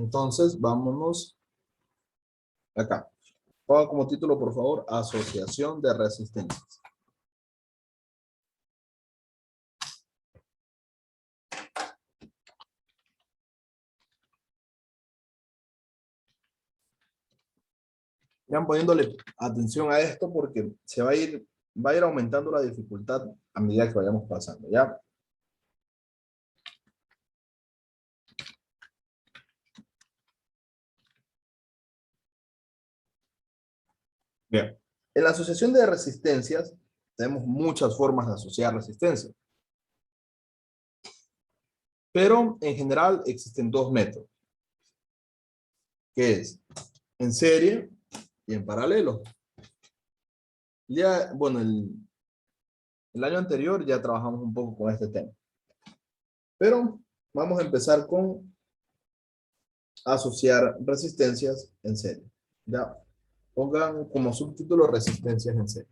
Entonces, vámonos acá. Ponga como título, por favor, asociación de resistencias. Vayan poniéndole atención a esto porque va a ir aumentando la dificultad a medida que vayamos pasando, ¿ya? Bien. En la asociación de resistencias tenemos muchas formas de asociar resistencias. Pero en general existen dos métodos, que es en serie y en paralelo. Ya, bueno, el año anterior ya trabajamos un poco con este tema. Pero vamos a empezar con asociar resistencias en serie. Ya, pongan como subtítulo resistencias en serie.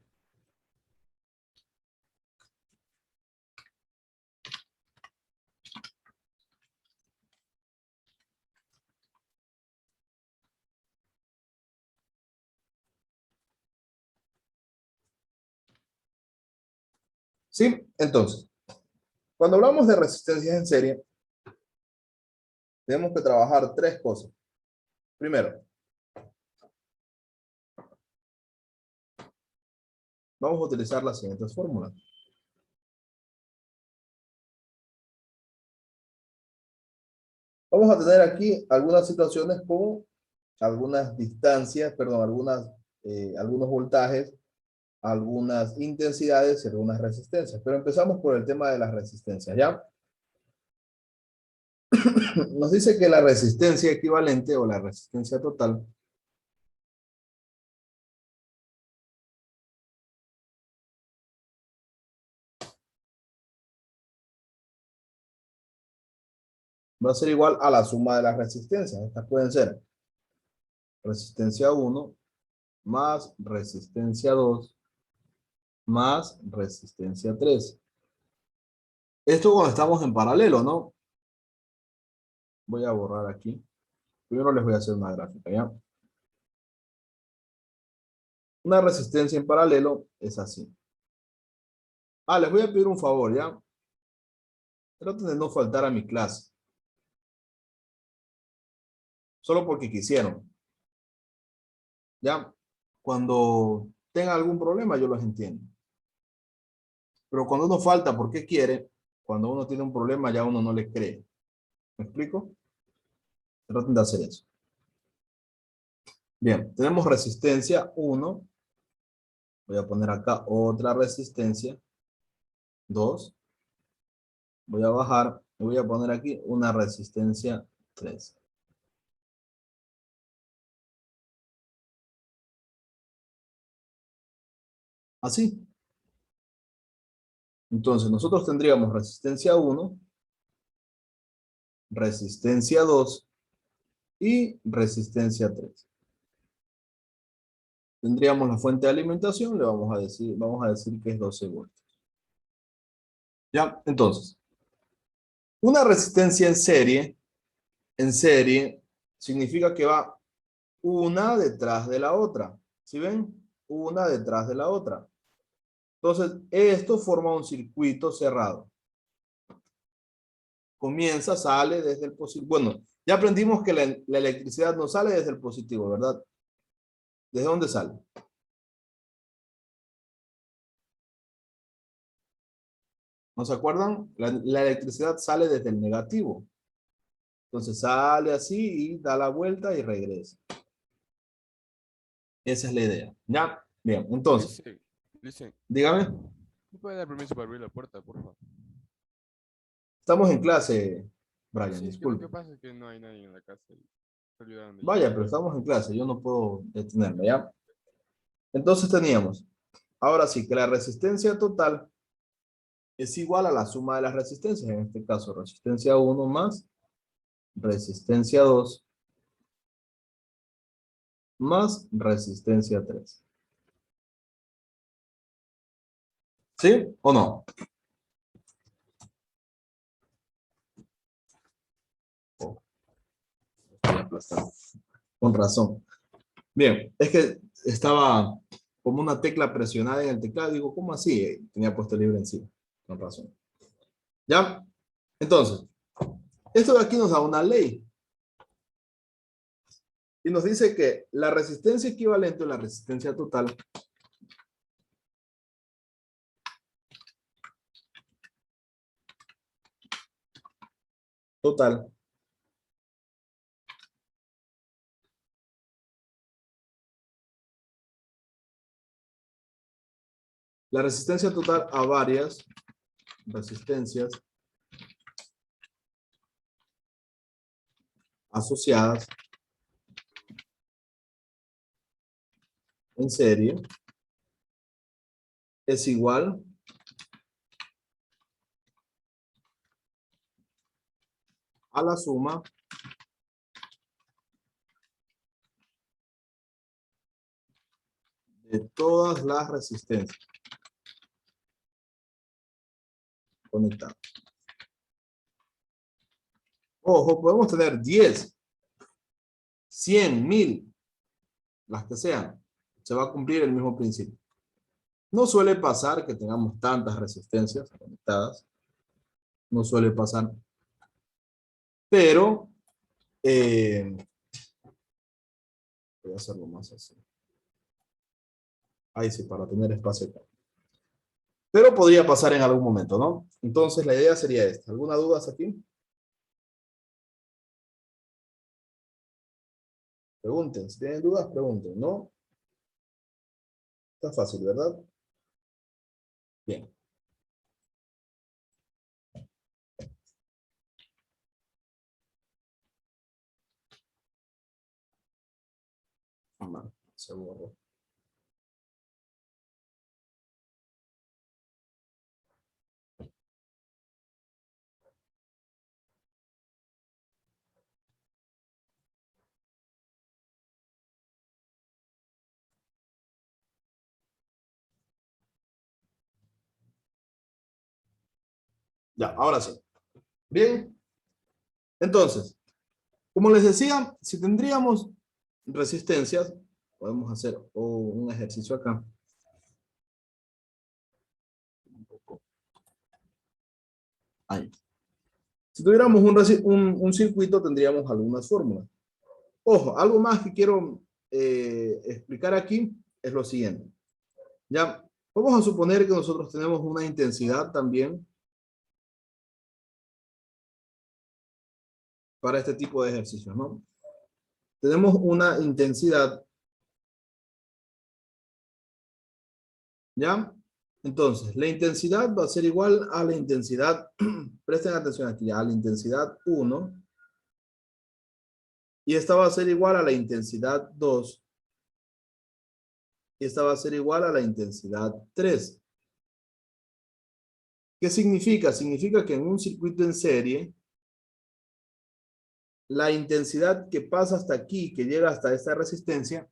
¿Sí? Entonces, cuando hablamos de resistencias en serie, tenemos que trabajar tres cosas. Primero, vamos a utilizar las siguientes fórmulas. Vamos a tener aquí algunas situaciones con algunas distancias, perdón, algunos voltajes, algunas intensidades y algunas resistencias. Pero empezamos por el tema de las resistencias, ¿ya? Nos dice que la resistencia equivalente o la resistencia total va a ser igual a la suma de las resistencias. Estas pueden ser resistencia 1 más resistencia 2 más resistencia 3. Esto cuando estamos en paralelo, ¿no? Voy a borrar aquí. Primero les voy a hacer una gráfica, ¿ya? Una resistencia en paralelo es así. Les voy a pedir un favor, ¿ya? Traten de no faltar a mi clase. Solo porque quisieron. ¿Ya? Cuando tengan algún problema, yo los entiendo. Pero cuando uno falta porque quiere, cuando uno tiene un problema, ya uno no le cree. ¿Me explico? Traten de hacer eso. Bien, tenemos resistencia 1. Voy a poner acá otra resistencia. 2. Voy a bajar y voy a poner aquí una resistencia 3. Así. Entonces, nosotros tendríamos resistencia 1, resistencia 2 y resistencia 3. Tendríamos la fuente de alimentación, le vamos a decir que es 12 voltios. Ya, entonces, una resistencia en serie, significa que va una detrás de la otra. ¿Sí ven? Una detrás de la otra. Entonces, esto forma un circuito cerrado. Comienza, sale desde el positivo. Bueno, ya aprendimos que la electricidad no sale desde el positivo, ¿verdad? ¿Desde dónde sale? ¿No se acuerdan? La electricidad sale desde el negativo. Entonces sale así y da la vuelta y regresa. Esa es la idea. ¿Ya? Bien, entonces, Listen, dígame. ¿me puede dar permiso para abrir la puerta, por favor? Estamos en clase, Brian, Sí, es que lo disculpe. que pasa es que no hay nadie en la casa y se olvidaron de Vaya, llamar. pero estamos en clase, yo no puedo detenerme, ¿ya? Entonces teníamos, ahora sí, que la resistencia total es igual a la suma de las resistencias, en este caso resistencia 1 más resistencia 2 más resistencia 3. ¿Sí o no? aplastado. Con razón. Bien, es que estaba como una tecla presionada en el teclado. Digo, ¿cómo así? Tenía puesto libre encima. Con razón. ¿Ya? Entonces, esto de aquí nos da una ley. Y nos dice que la resistencia equivalente o la resistencia total la resistencia total a varias resistencias asociadas en serie es igual a la suma de todas las resistencias conectadas. Ojo, podemos tener 10, 100, 1000, las que sean. Se va a cumplir el mismo principio. No suele pasar que tengamos tantas resistencias conectadas. No suele pasar. Pero, voy a hacerlo más así. Ahí sí, para tener espacio acá. Pero podría pasar en algún momento, ¿no? Entonces la idea sería esta. ¿Alguna duda hasta aquí? Pregunten. Si tienen dudas, pregunten. ¿No? Está fácil, ¿verdad? Bien. Mal, se borró. Ya, ahora sí. Bien. Entonces, como les decía, si tendríamos resistencias, podemos hacer un ejercicio acá. Ahí. Si tuviéramos un circuito, tendríamos algunas fórmulas. Ojo, algo más que quiero explicar aquí es lo siguiente. Ya, vamos a suponer que nosotros tenemos una intensidad también para este tipo de ejercicios, ¿no? Tenemos una intensidad, ¿ya? Entonces, la intensidad va a ser igual a la intensidad, presten atención aquí, a la intensidad 1, y esta va a ser igual a la intensidad 2, y esta va a ser igual a la intensidad 3. ¿Qué significa? Significa que en un circuito en serie, la intensidad que pasa hasta aquí, que llega hasta esta resistencia,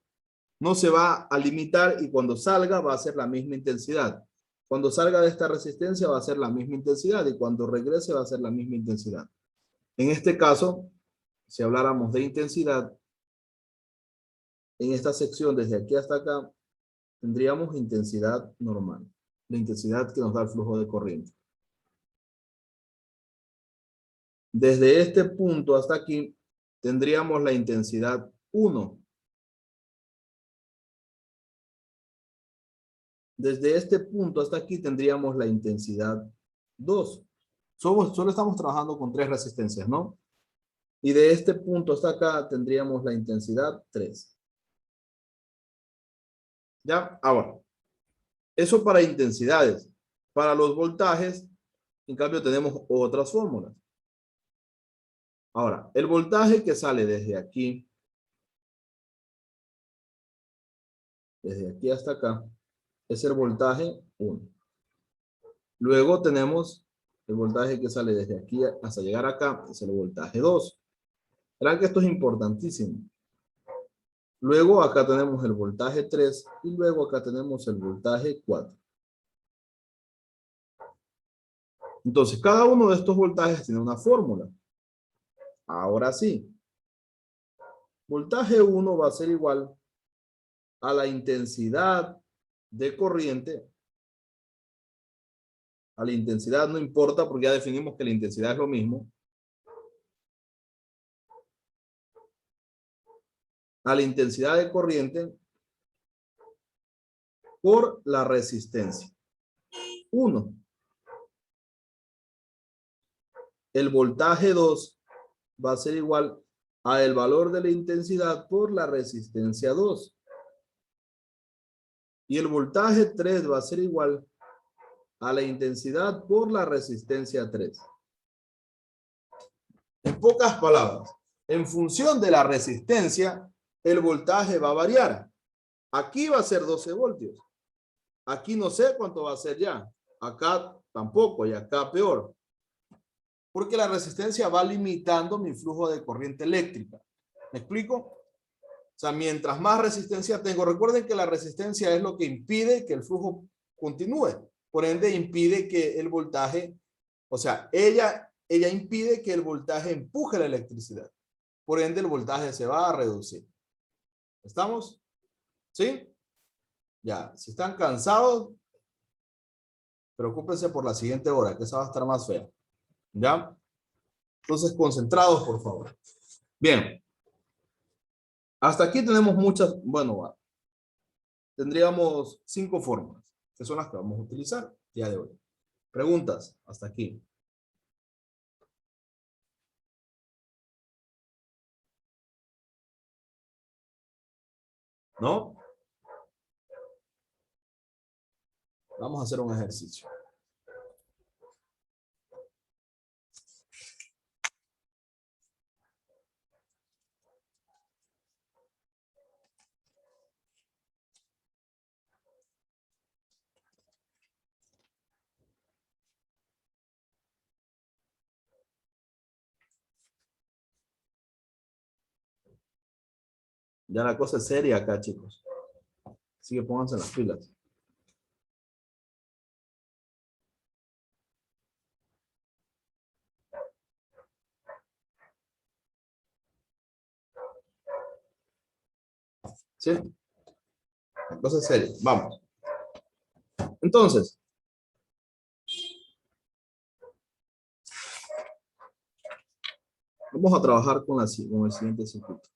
no se va a limitar y cuando salga va a ser la misma intensidad. Cuando salga de esta resistencia va a ser la misma intensidad y cuando regrese va a ser la misma intensidad. En este caso, si habláramos de intensidad, en esta sección desde aquí hasta acá, tendríamos intensidad normal, la intensidad que nos da el flujo de corriente. Desde este punto hasta aquí, tendríamos la intensidad 1. Desde este punto hasta aquí tendríamos la intensidad 2. Solo estamos trabajando con 3 resistencias, ¿no? Y de este punto hasta acá tendríamos la intensidad 3. ¿Ya? Ahora, eso para intensidades. Para los voltajes, en cambio, tenemos otras fórmulas. Ahora, el voltaje que sale desde aquí hasta acá, es el voltaje 1. Luego tenemos el voltaje que sale desde aquí hasta llegar acá, es el voltaje 2. Verán que esto es importantísimo. Luego acá tenemos el voltaje 3 y luego acá tenemos el voltaje 4. Entonces, cada uno de estos voltajes tiene una fórmula. Ahora sí. Voltaje 1 va a ser igual a la intensidad de corriente. A la intensidad no importa porque ya definimos que la intensidad es lo mismo. A la intensidad de corriente por la resistencia. 1. El voltaje 2 va a ser igual a el valor de la intensidad por la resistencia 2. Y el voltaje 3 va a ser igual a la intensidad por la resistencia 3. En pocas palabras, en función de la resistencia, el voltaje va a variar. Aquí va a ser 12 voltios. Aquí no sé cuánto va a ser ya. Acá tampoco y acá peor. Porque la resistencia va limitando mi flujo de corriente eléctrica. ¿Me explico? O sea, mientras más resistencia tengo, recuerden que la resistencia es lo que impide que el flujo continúe. Por ende, impide que el voltaje, o sea, ella impide que el voltaje empuje la electricidad. Por ende, el voltaje se va a reducir. ¿Estamos? ¿Sí? Ya, si están cansados, preocúpense por la siguiente hora, que esa va a estar más fea. ¿Ya? Entonces, concentrados, por favor. Bien. Hasta aquí tenemos muchas, bueno, tendríamos 5 formas, que son las que vamos a utilizar el día de hoy. Preguntas, hasta aquí. ¿No? Vamos a hacer un ejercicio. Ya la cosa es seria acá, chicos. Así que pónganse las pilas. ¿Sí? La cosa es seria. Vamos. Entonces, vamos a trabajar con el siguiente circuito.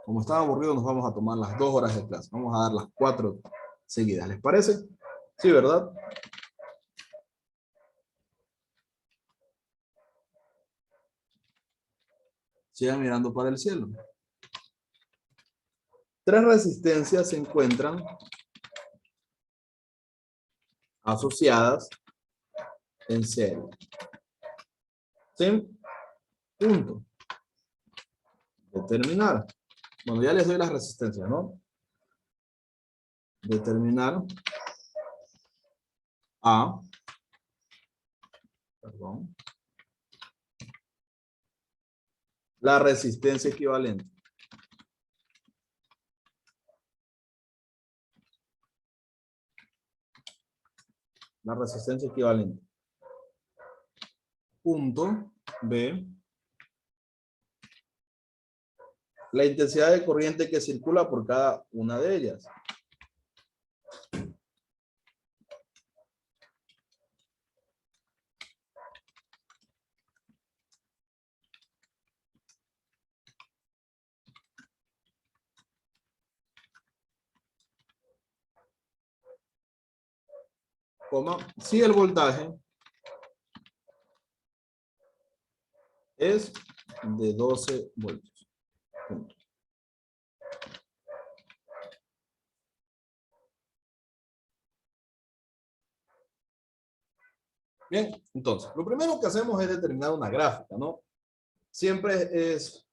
Como estaba aburrido, nos vamos a tomar las 2 horas de clase. Vamos a dar las 4 seguidas. ¿Les parece? Sí, ¿verdad? Sigan mirando para el cielo. 3 resistencias se encuentran asociadas en serie. ¿Sí? Punto. Determinar. Bueno, ya les doy las resistencias, ¿no? Determinar a, perdón, la resistencia equivalente. La resistencia equivalente. Punto B. La intensidad de corriente que circula por cada una de ellas. Coma, si el voltaje es de 12 voltios. Punto. Bien, entonces, lo primero que hacemos es determinar una gráfica, ¿no? Siempre es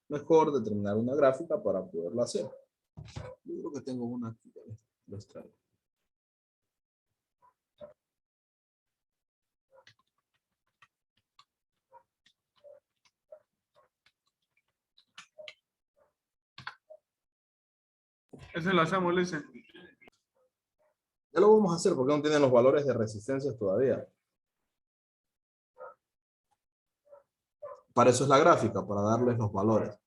mejor determinar una gráfica para poderlo hacer. Yo creo que tengo una aquí, los traigo. Ese lo hacemos, Listen. Ya lo vamos a hacer porque no tienen los valores de resistencia todavía. Para eso es la gráfica, para darles los valores.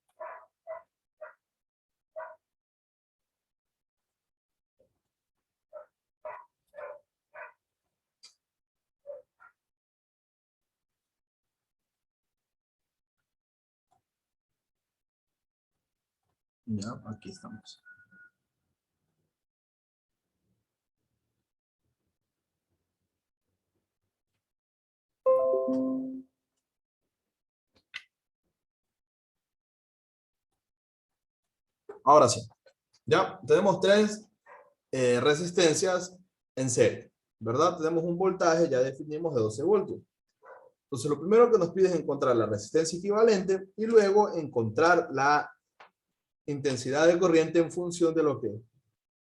Ya, aquí estamos. Ahora sí. Ya, tenemos tres resistencias en serie, ¿verdad? Tenemos un voltaje, ya definimos, de 12 voltios. Entonces, lo primero que nos pide es encontrar la resistencia equivalente y luego encontrar la intensidad de corriente en función de lo que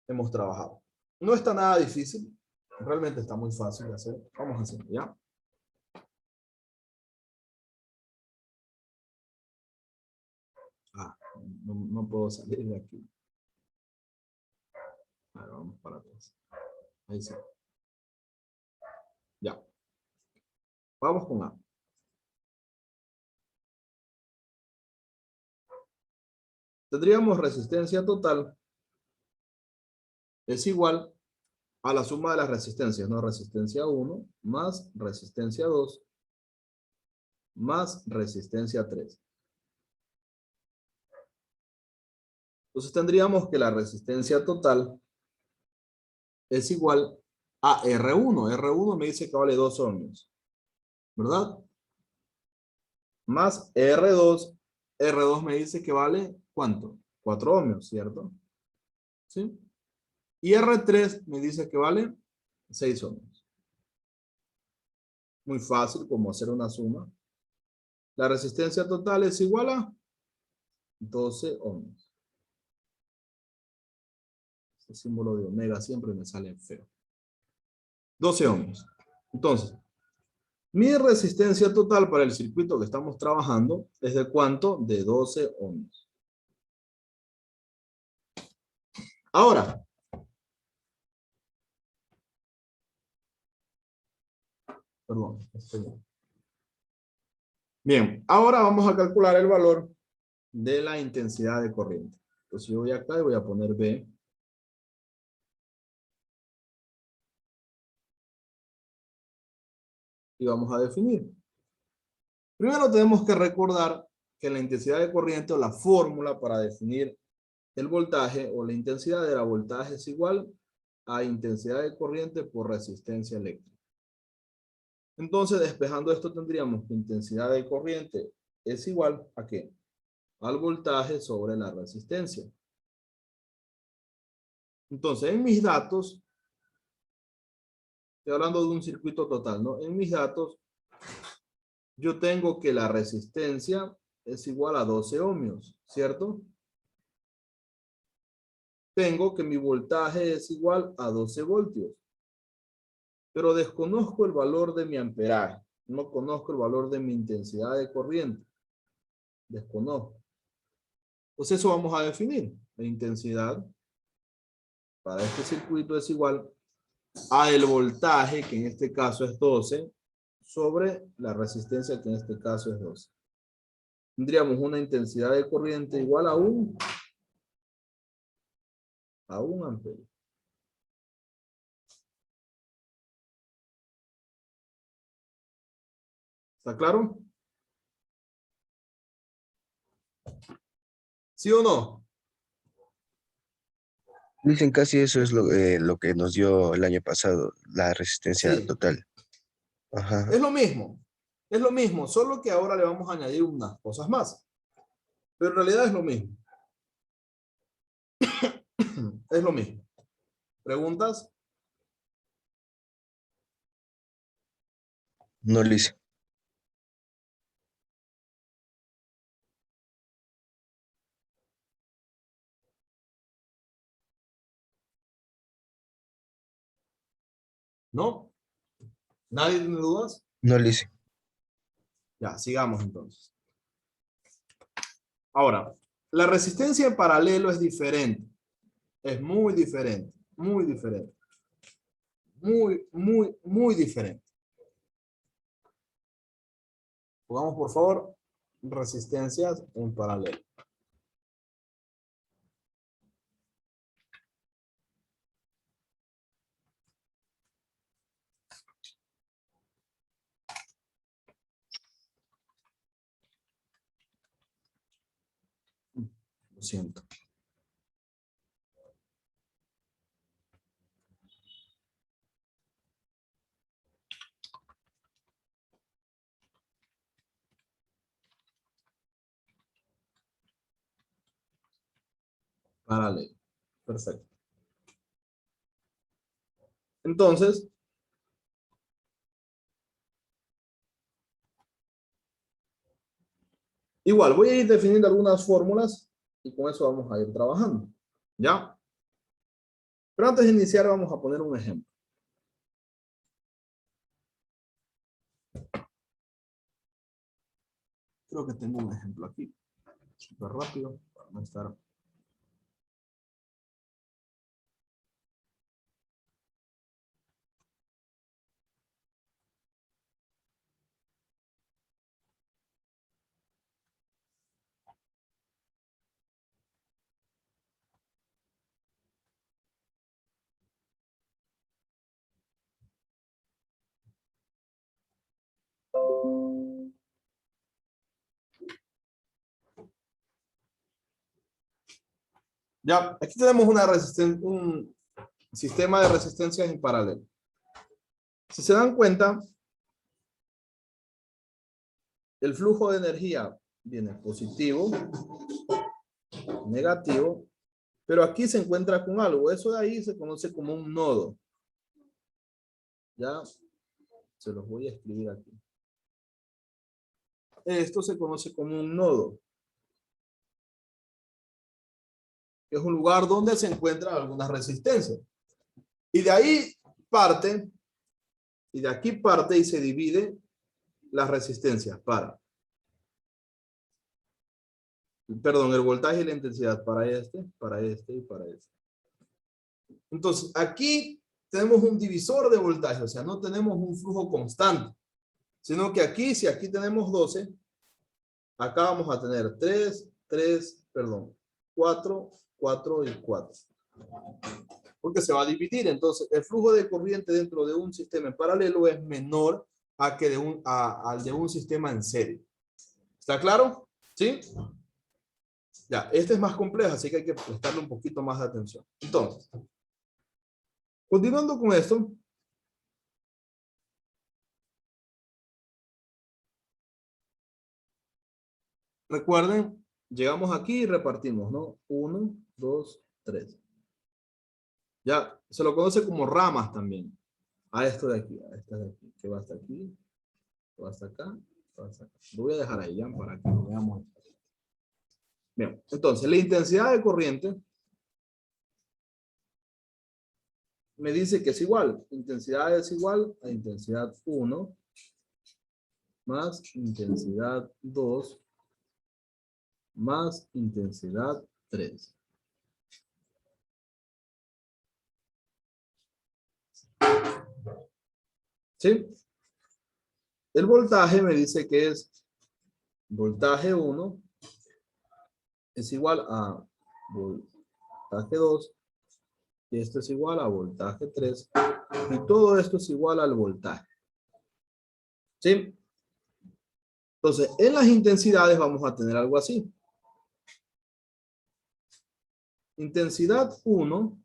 hemos trabajado. No está nada difícil, realmente está muy fácil de hacer. Vamos a hacerlo, ¿ya? No puedo salir de aquí. Ahora vamos para atrás. Ahí sí. Ya. Vamos con A. Tendríamos resistencia total es igual a la suma de las resistencias, ¿no? Resistencia 1 más resistencia 2 más resistencia 3. Entonces tendríamos que la resistencia total es igual a R1. R1 me dice que vale 2 ohmios, ¿verdad? Más R2. R2 me dice que vale, ¿cuánto? 4 ohmios, ¿cierto? ¿Sí? Y R3 me dice que vale 6 ohmios. Muy fácil como hacer una suma. La resistencia total es igual a 12 ohmios. El símbolo de omega siempre me sale feo. 12 ohmios. Entonces, mi resistencia total para el circuito que estamos trabajando es de ¿cuánto? De 12 ohmios. Ahora, perdón. Bien, ahora vamos a calcular el valor de la intensidad de corriente. Entonces yo voy acá y voy a poner B. Y vamos a definir. Primero tenemos que recordar que la intensidad de corriente o la fórmula para definir el voltaje o la intensidad de la voltaje es igual a intensidad de corriente por resistencia eléctrica. Entonces, despejando esto, tendríamos que intensidad de corriente es igual a ¿qué? Al voltaje sobre la resistencia. Entonces, en mis datos, estoy hablando de un circuito total, ¿no? En mis datos, yo tengo que la resistencia es igual a 12 ohmios, ¿cierto? Tengo que mi voltaje es igual a 12 voltios. Pero desconozco el valor de mi amperaje. No conozco el valor de mi intensidad de corriente. Desconozco. Pues eso vamos a definir. La intensidad para este circuito es igual a el voltaje, que en este caso es 12, sobre la resistencia, que en este caso es 12. Tendríamos una intensidad de corriente igual a un amperio. ¿Está claro? ¿Sí o no? Dicen casi eso es lo que nos dio el año pasado, la resistencia Sí. total. Ajá. Es lo mismo. Es lo mismo, solo que ahora le vamos a añadir unas cosas más. Pero en realidad es lo mismo. Es lo mismo. ¿Preguntas? No lo hice. ¿No? ¿Nadie tiene dudas? No lo hice. Ya, sigamos entonces. Ahora, la resistencia en paralelo es diferente. Es muy diferente. Muy diferente. Muy diferente. Pongamos por favor resistencias en paralelo. Lo siento. Paralelo. Perfecto. Entonces, igual, voy a ir definiendo algunas fórmulas y con eso vamos a ir trabajando. ¿Ya? Pero antes de iniciar vamos a poner un ejemplo. Creo que tengo un ejemplo aquí. Súper rápido para no estar. Ya, aquí tenemos un sistema de resistencias en paralelo. Si se dan cuenta, el flujo de energía viene positivo, negativo, pero aquí se encuentra con algo. Eso de ahí se conoce como un nodo. Ya, se los voy a escribir aquí. Esto se conoce como un nodo. Es un lugar donde se encuentran algunas resistencias. Y de ahí parte, y de aquí parte y se divide las resistencias para, perdón, el voltaje y la intensidad para este y para este. Entonces, aquí tenemos un divisor de voltaje, o sea, no tenemos un flujo constante, sino que aquí, si aquí tenemos 12, acá vamos a tener 4, 4 y 4. Porque se va a dividir, entonces el flujo de corriente dentro de un sistema en paralelo es menor al de un sistema en serie. ¿Está claro? ¿Sí? Ya, este es más complejo, así que hay que prestarle un poquito más de atención. Entonces, continuando con esto, recuerden, llegamos aquí y repartimos, ¿no? 1, 2, 3. Ya, se lo conoce como ramas también. A esto de aquí, a esta de aquí, que va hasta aquí, que va hasta acá, que va hasta acá. Lo voy a dejar ahí ya para que lo veamos. Bien, entonces la intensidad de corriente me dice que es igual. Intensidad es igual a intensidad 1 más intensidad 2 más intensidad 3. ¿Sí? El voltaje me dice que es voltaje 1 es igual a voltaje 2 y esto es igual a voltaje 3 y todo esto es igual al voltaje. ¿Sí? Entonces, en las intensidades vamos a tener algo así. Intensidad 1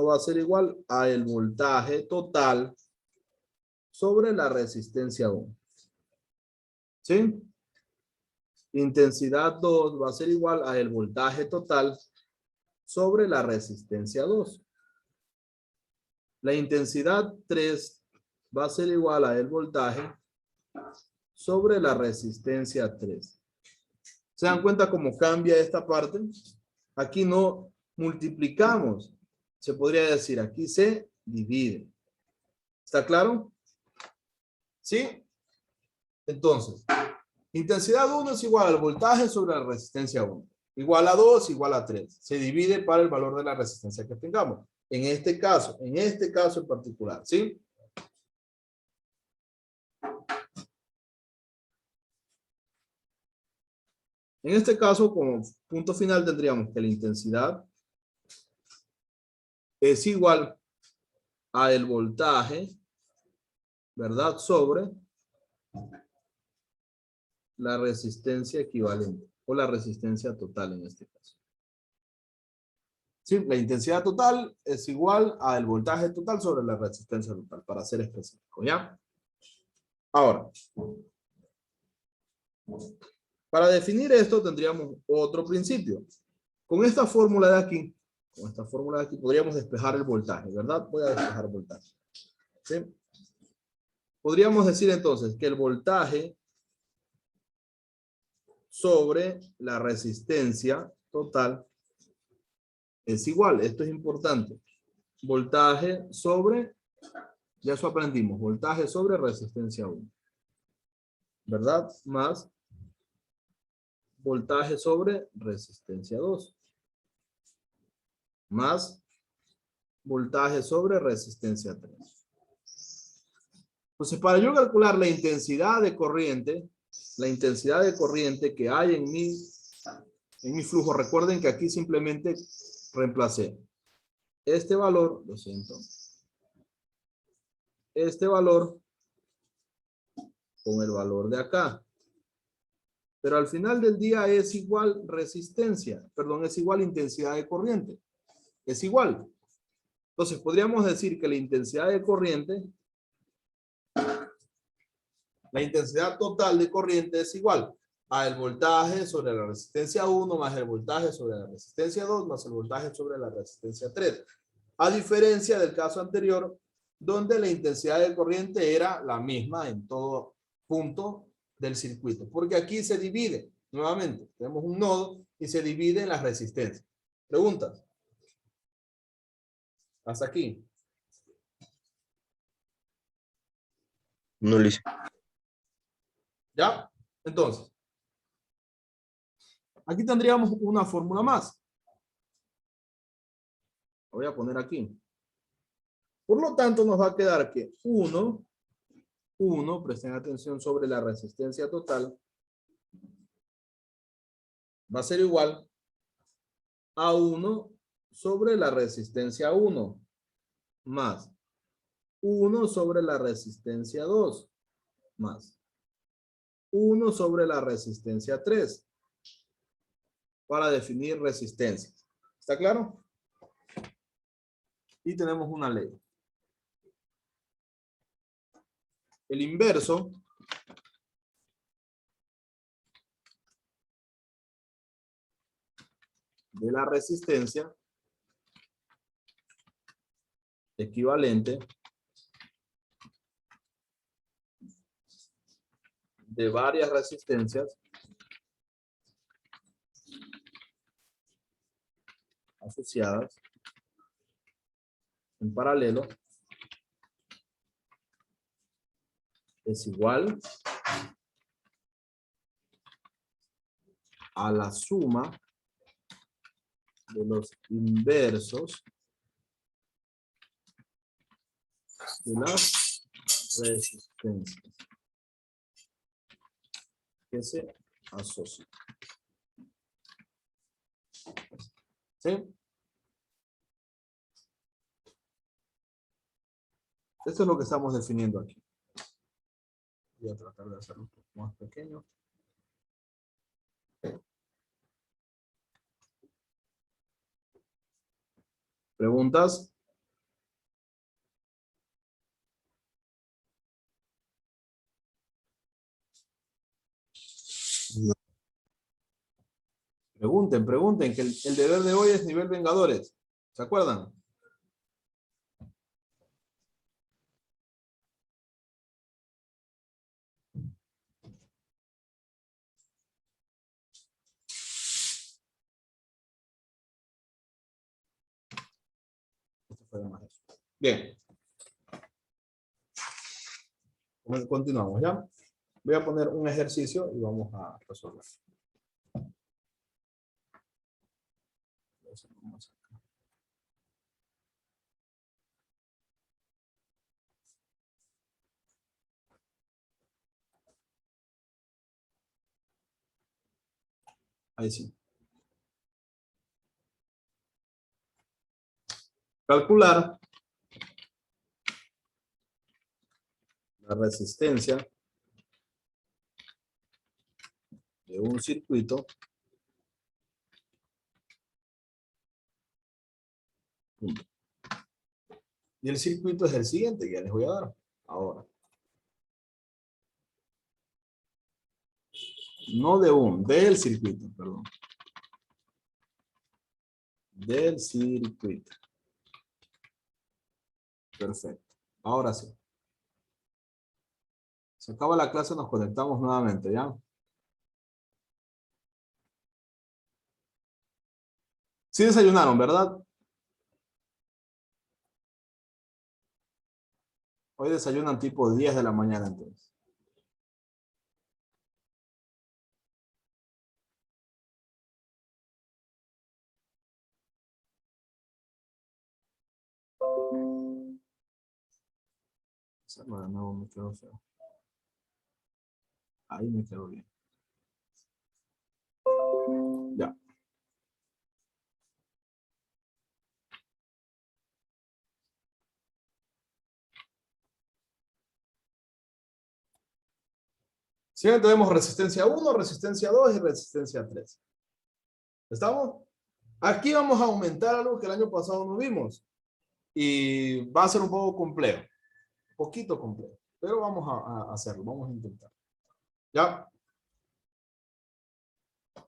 va a ser igual a el voltaje total sobre la resistencia 1. ¿Sí? Intensidad 2 va a ser igual a el voltaje total sobre la resistencia 2. La intensidad 3 va a ser igual a el voltaje sobre la resistencia 3. ¿Se dan cuenta cómo cambia esta parte? Aquí no multiplicamos. Se podría decir, aquí se divide. ¿Está claro? ¿Sí? Entonces, intensidad 1 es igual al voltaje sobre la resistencia 1. Igual a 2, igual a 3. Se divide para el valor de la resistencia que tengamos. En este caso en particular, ¿sí? En este caso, como punto final, tendríamos que la intensidad es igual a el voltaje, ¿verdad? Sobre la resistencia equivalente o la resistencia total en este caso. Sí, la intensidad total es igual al voltaje total sobre la resistencia total, para ser específico, ¿ya? Ahora, para definir esto tendríamos otro principio. Con esta fórmula de aquí, podríamos despejar el voltaje, ¿verdad? Voy a despejar el voltaje. ¿Sí? Podríamos decir entonces que el voltaje sobre la resistencia total es igual. Esto es importante. Voltaje sobre, ya eso aprendimos, voltaje sobre resistencia 1. ¿Verdad? Más voltaje sobre resistencia 2. Más voltaje sobre resistencia 3. Entonces, para yo calcular la intensidad de corriente que hay en mi flujo, recuerden que aquí simplemente reemplacé este valor, lo siento, este valor con el valor de acá. Pero al final del día es igual resistencia, perdón, es igual intensidad de corriente. Es igual. Entonces, podríamos decir que la intensidad de corriente, la intensidad total de corriente es igual a el voltaje sobre la resistencia 1 más el voltaje sobre la resistencia 2 más el voltaje sobre la resistencia 3. A diferencia del caso anterior, donde la intensidad de corriente era la misma en todo punto del circuito. Porque aquí se divide, nuevamente, tenemos un nodo y se divide en las resistencias. ¿Preguntas? Hasta aquí. No lo hice. ¿Ya? Entonces, aquí tendríamos una fórmula más. Lo voy a poner aquí. Por lo tanto, nos va a quedar que 1, presten atención sobre la resistencia total, va a ser igual a 1 sobre la resistencia 1 más 1 sobre la resistencia 2 más 1 sobre la resistencia 3 para definir resistencia. ¿Está claro? Y tenemos una ley. El inverso de la resistencia equivalente de varias resistencias asociadas en paralelo es igual a la suma de los inversos de las resistencias que se asocian. ¿Sí? Esto es lo que estamos definiendo aquí. Voy a tratar de hacerlo un poco más pequeño. ¿Preguntas? No. Pregunten, que el deber de hoy es nivel Vengadores. ¿Se acuerdan? Esto fue de más eso. Bien. Continuamos, ¿ya? Voy a poner un ejercicio y vamos a resolver. Ahí sí. Calcular la resistencia de un circuito y el circuito es el siguiente que ya les voy a dar ahora. No del circuito, perdón. Del circuito. Perfecto. Ahora sí. Se acaba la clase, nos conectamos nuevamente, ¿ya? Sí desayunaron, ¿verdad? Hoy desayunan tipo 10 de la mañana, entonces. No, me quedó feo. Ahí me quedó bien. Ya. Siguiente tenemos resistencia 1, resistencia 2 y resistencia 3. ¿Estamos? Aquí vamos a aumentar algo que el año pasado no vimos. Y va a ser un poco complejo. Un poquito complejo. Pero vamos a hacerlo. Vamos a intentar. ¿Ya?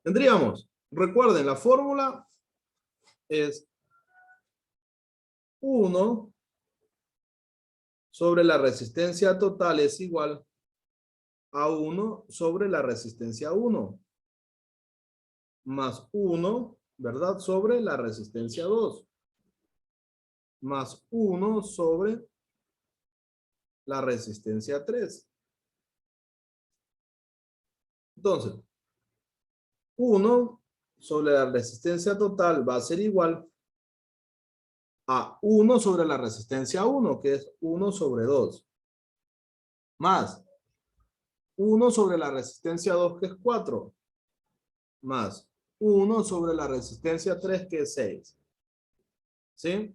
Tendríamos, recuerden, la fórmula es 1 sobre la resistencia total es igual a 1 sobre la resistencia 1. Más 1, ¿verdad? Sobre la resistencia 2. Más 1 sobre la resistencia 3. Entonces, 1 sobre la resistencia total va a ser igual a 1 sobre la resistencia 1, que es 1 sobre 2. Más 1 sobre la resistencia 2, que es 4. Más 1 sobre la resistencia 3, que es 6. ¿Sí?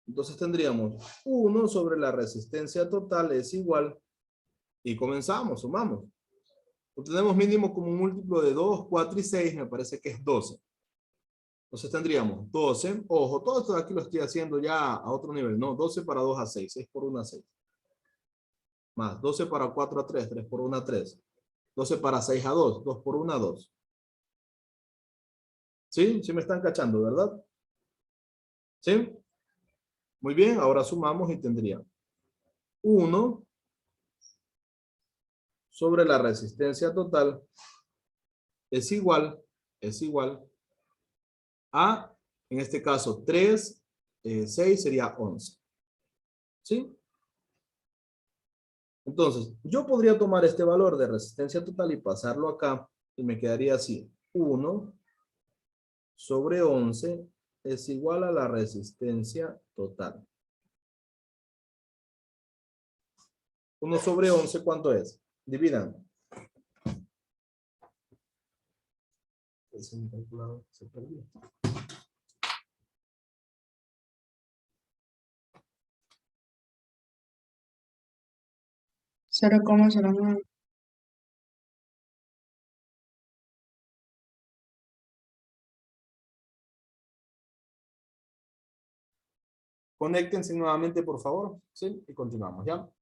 Entonces tendríamos 1 sobre la resistencia total es igual, y comenzamos, sumamos. Tenemos mínimo como un múltiplo de 2, 4 y 6, me parece que es 12. Entonces tendríamos 12, ojo, todo esto de aquí lo estoy haciendo ya a otro nivel, no, 12 para 2 a 6, 6 por 1 a 6. Más 12 para 4 a 3, 3 por 1 a 3. 12 para 6 a 2, 2 por 1 a 2. ¿Sí? ¿Sí me están cachando, verdad? ¿Sí? Muy bien, ahora sumamos y tendría 1 sobre la resistencia total es igual a, en este caso, 3, 6 sería 11. ¿Sí? Entonces, yo podría tomar este valor de resistencia total y pasarlo acá y me quedaría así. 1 sobre 11 es igual a la resistencia total. 1 sobre 11, ¿cuánto es? Dividan. Ese es mi calculador, se perdió. Cero coma cero nueve. Conéctense nuevamente, por favor. ¿Sí? Y continuamos, ¿ya?